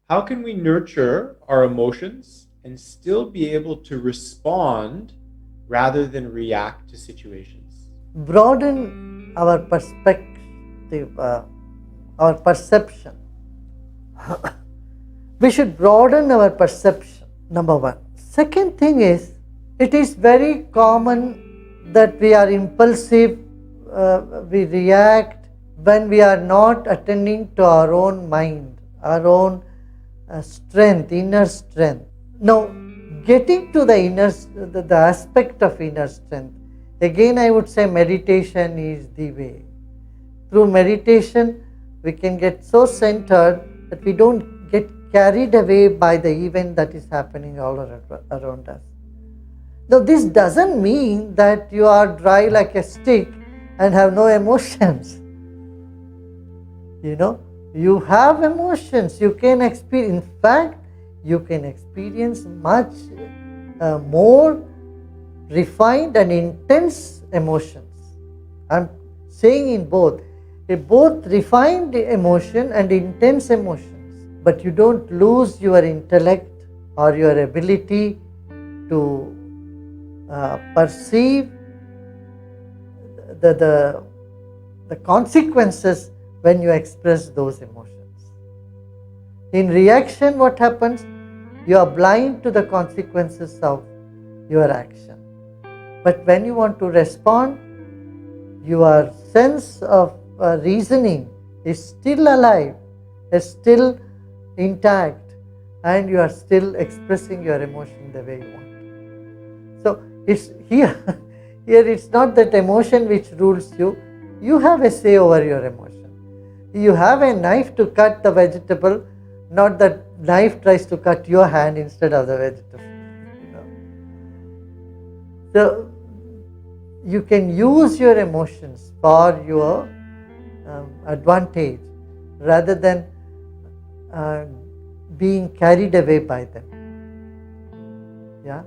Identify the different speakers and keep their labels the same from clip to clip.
Speaker 1: How can we nurture our emotions and still be able to respond rather than react to situations?
Speaker 2: Broaden our perspective, our perception. We should broaden our perception, number one. Second thing is, it is very common that we are impulsive, we react when we are not attending to our own mind, our own strength, inner strength. Now, getting to the the aspect of inner strength, again I would say meditation is the way. Through meditation, we can get so centered that we don't get carried away by the event that is happening all around us. Now, this doesn't mean that you are dry like a stick and have no emotions. You have emotions. You can experience, in fact, you can experience much more refined and intense emotions. I'm saying in both refined emotion and intense emotions. But you don't lose your intellect or your ability to perceive the consequences when you express those emotions. In reaction, what happens? You are blind to the consequences of your action. But when you want to respond, your sense of reasoning is still alive, is still intact, and you are still expressing your emotion the way you want. So it's here, here it's not that emotion which rules you. You have a say over your emotion. You have a knife to cut the vegetable, not that knife tries to cut your hand instead of the vegetable. So you can use your emotions for your advantage rather than being carried away by them. Yeah.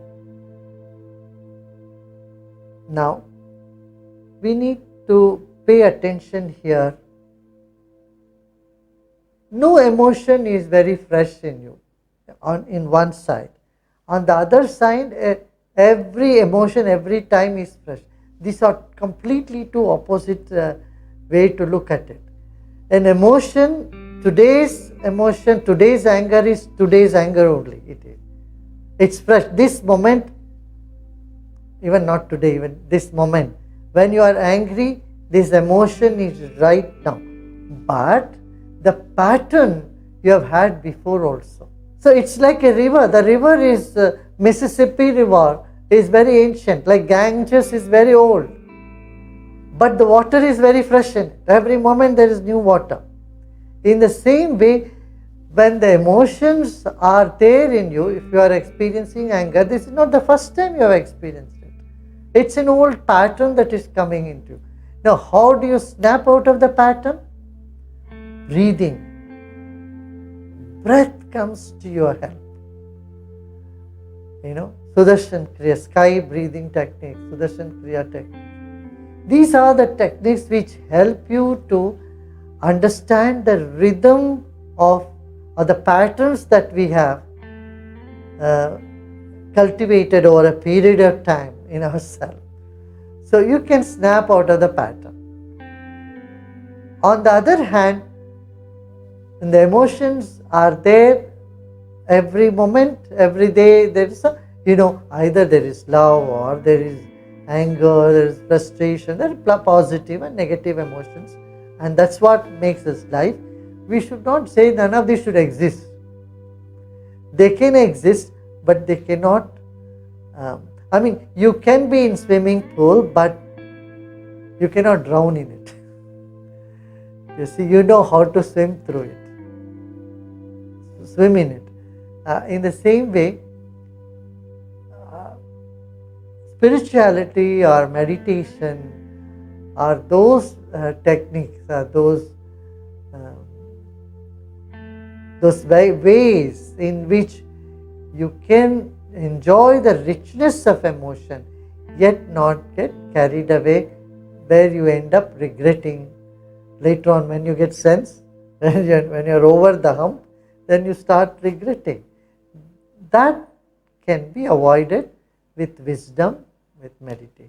Speaker 2: Now, we need to pay attention here. No emotion is very fresh in you, in one side. On the other side, every emotion every time is fresh. These are completely two opposite way to look at it. An emotion, today's anger is today's anger only. It's fresh. This moment, even not today, even this moment, when you are angry, this emotion is right now. But the pattern you have had before also. So it's like a river. The river is Mississippi River is very ancient, like Ganges is very old. But the water is very fresh in it. Every moment there is new water. In the same way, when the emotions are there in you, if you are experiencing anger, this is not the first time you have experienced it. It's an old pattern that is coming into you. Now, how do you snap out of the pattern? Breathing. Breath comes to your help. Sudarshan Kriya, sky breathing technique, Sudarshan Kriya technique. These are the techniques which help you to understand the rhythm or the patterns that we have cultivated over a period of time in ourselves. So you can snap out of the pattern. On the other hand, when the emotions are there every moment, every day, there is either there is love or there is anger, there is frustration, there are positive and negative emotions, and that's what makes us life. We should not say none of these should exist. They can exist, but they cannot. You can be in swimming pool, but you cannot drown in it. You see, you know how to swim through it, swim in it. In the same way, spirituality or meditation are those techniques, are those ways in which you can enjoy the richness of emotion, yet not get carried away, where you end up regretting later on when you get sense, when you're over the hump, then you start regretting. That can be avoided with wisdom, with meditation.